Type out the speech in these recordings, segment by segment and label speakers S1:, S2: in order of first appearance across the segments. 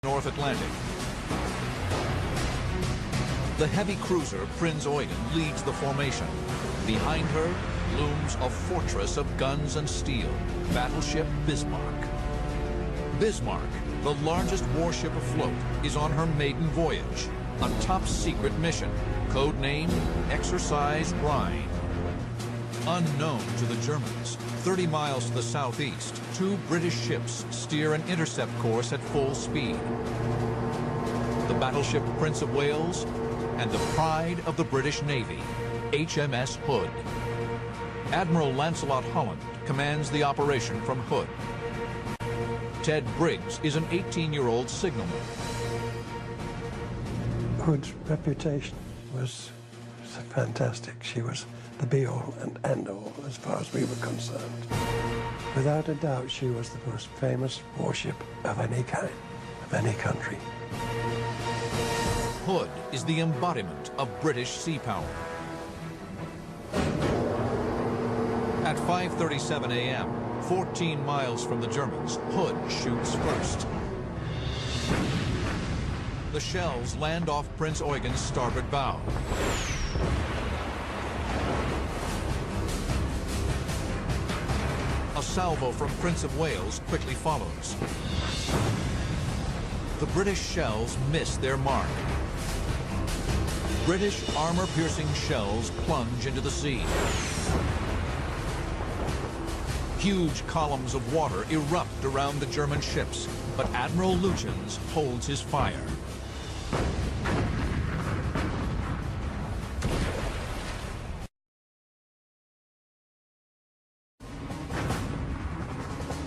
S1: North Atlantic. The heavy cruiser Prinz Eugen leads the formation. Behind her looms a fortress of guns and steel, battleship Bismarck. Bismarck, the largest warship afloat, is on her maiden voyage, a top-secret mission, codenamed Exercise Rhine. Unknown to the Germans, 30 miles to the southeast, two British ships steer an intercept course at full speed. The battleship Prince of Wales and the pride of the British Navy, HMS Hood. Admiral Lancelot Holland commands the operation from Hood. Ted Briggs is an 18-year-old signalman.
S2: Hood's reputation was fantastic. She was the be-all and end-all as far as we were concerned. Without a doubt, she was the most famous warship of any kind, of any country.
S1: Hood is the embodiment of British sea power. At 5:37 a.m., 14 miles from the Germans, Hood shoots first. The shells land off Prinz Eugen's starboard bow. A salvo from Prince of Wales quickly follows. The British shells miss their mark. British armor-piercing shells plunge into the sea. Huge columns of water erupt around the German ships, but Admiral Lutyens holds his fire.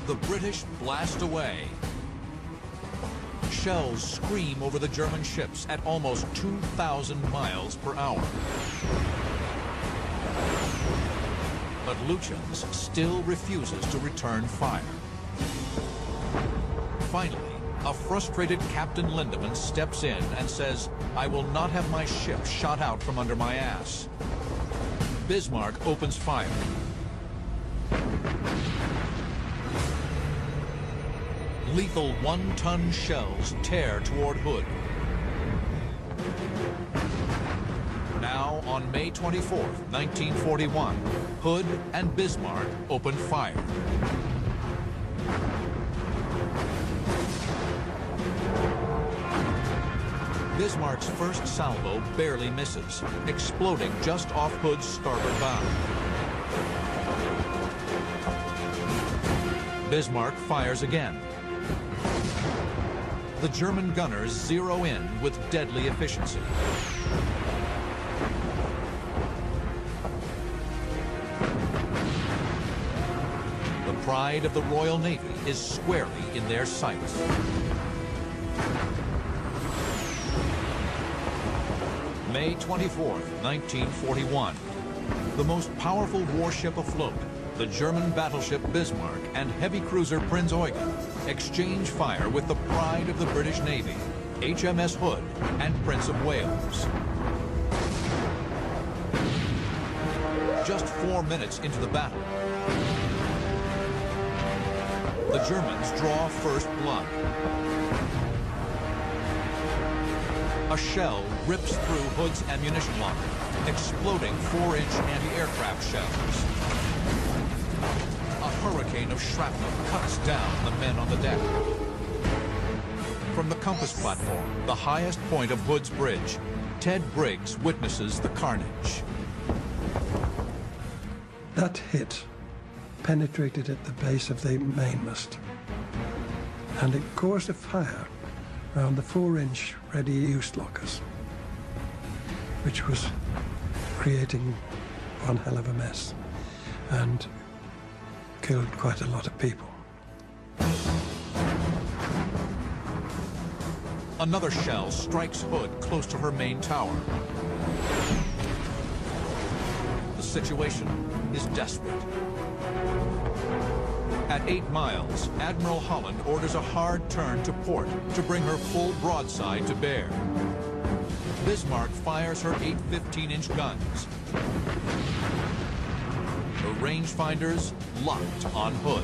S1: The British blast away. Shells scream over the German ships at almost 2,000 miles per hour. But Lutyens still refuses to return fire. Finally, a frustrated Captain Lindemann steps in and says, "I will not have my ship shot out from under my ass." Bismarck opens fire. Lethal one-ton shells tear toward Hood. Now, on May 24th, 1941, Hood and Bismarck open fire. Bismarck's first salvo barely misses, exploding just off Hood's starboard bow. Bismarck fires again. The German gunners zero in with deadly efficiency. The pride of the Royal Navy is squarely in their sights. May 24th, 1941. The most powerful warship afloat, the German battleship Bismarck and heavy cruiser Prinz Eugen, exchange fire with the pride of the British Navy, HMS Hood and Prince of Wales. Just 4 minutes into the battle, the Germans draw first blood. A shell rips through Hood's ammunition locker, exploding 4-inch anti-aircraft shells. A hurricane of shrapnel cuts down the men on the deck. From the compass platform, the highest point of Hood's bridge, Ted Briggs witnesses the carnage.
S2: That hit penetrated at the base of the mainmast, and it caused a fire around the 4-inch ready-use lockers, which was creating one hell of a mess and killed quite a lot of people.
S1: Another shell strikes Hood close to her main tower. The situation is desperate. At 8 miles, Admiral Holland orders a hard turn to port to bring her full broadside to bear. Bismarck fires her 8 15-inch guns. Her rangefinders locked on Hood.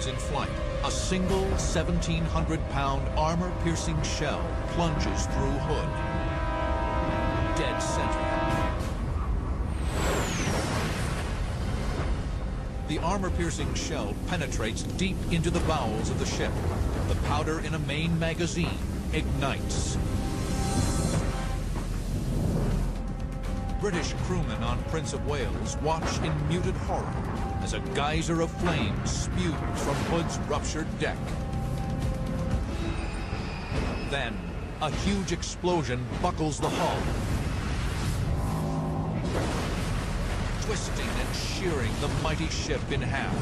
S1: seconds in flight, a single 1,700-pound armor-piercing shell plunges through hood. Dead center. The armor-piercing shell penetrates deep into the bowels of the ship. The powder in a main magazine ignites. British crewmen on Prince of Wales watch in muted horror as a geyser of flames spews from Hood's ruptured deck. Then, a huge explosion buckles the hull, twisting and shearing the mighty ship in half.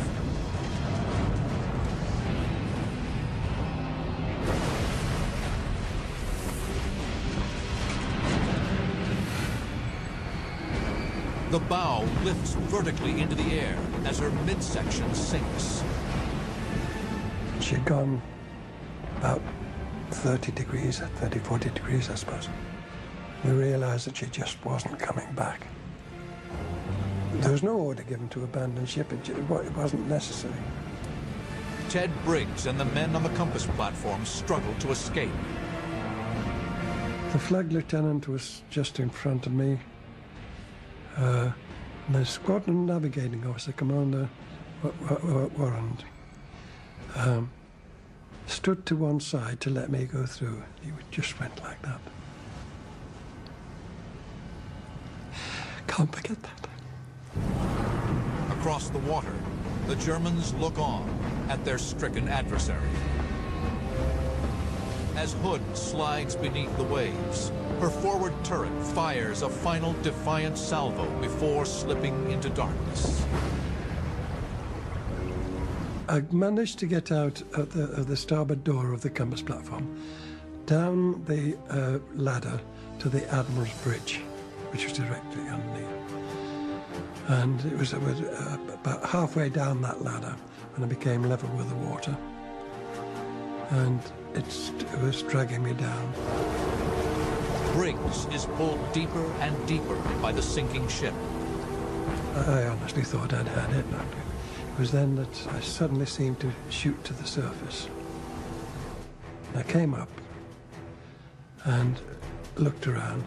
S1: The bow lifts vertically into the air as her midsection sinks.
S2: She'd gone about 30 degrees, 30, 40 degrees, I suppose. We realized that she just wasn't coming back. There was no order given to abandon ship. It wasn't necessary.
S1: Ted Briggs and the men on the compass platform struggled to escape.
S2: The flag lieutenant was just in front of me. And the squadron navigating officer, Commander Warren, stood to one side to let me go through. He just went like that. Can't forget that.
S1: Across the water, the Germans look on at their stricken adversary. As Hood slides beneath the waves, her forward turret fires a final defiant salvo before slipping into darkness.
S2: I managed to get out of the starboard door of the compass platform, down the ladder to the Admiral's Bridge, which was directly underneath. And it was about halfway down that ladder when I became level with the water. And it was dragging me down.
S1: Briggs is pulled deeper and deeper by the sinking ship.
S2: I honestly thought I'd had it. It was then that I suddenly seemed to shoot to the surface. I came up and looked around,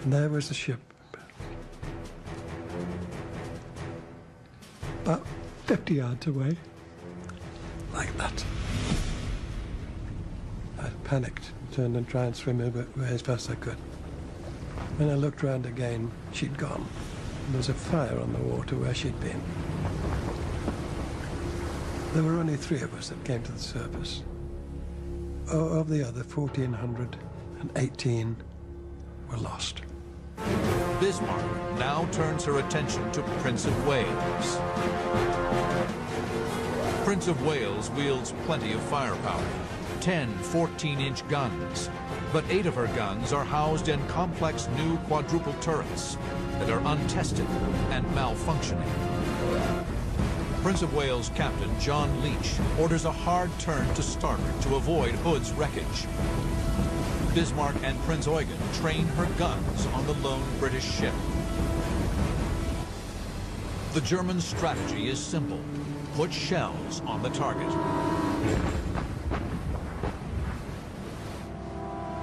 S2: and there was the ship. About 50 yards away, like that. I panicked, turned and tried and swim away as fast as I could. When I looked round again, she'd gone. And there was a fire on the water where she'd been. There were only 3 of us that came to the surface. Of the other 1,418 were lost.
S1: Bismarck now turns her attention to Prince of Wales. Prince of Wales wields plenty of firepower, 10 14-inch guns, but 8 of her guns are housed in complex new quadruple turrets that are untested and malfunctioning. Prince of Wales Captain John Leach orders a hard turn to starboard to avoid Hood's wreckage. Bismarck and Prince Eugen train her guns on the lone British ship. The German strategy is simple. Put shells on the target.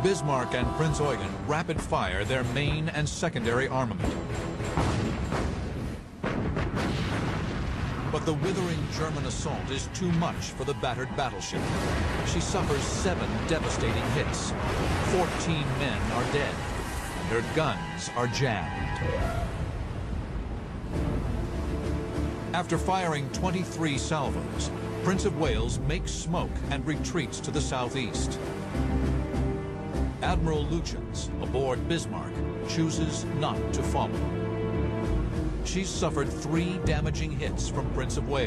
S1: Bismarck and Prince Eugen rapid fire their main and secondary armament. But the withering German assault is too much for the battered battleship. She suffers 7 devastating hits. 14 men are dead, and her guns are jammed. After firing 23 salvos, Prince of Wales makes smoke and retreats to the southeast. Admiral Lutyens, aboard Bismarck, chooses not to follow. She's suffered 3 damaging hits from Prince of Wales.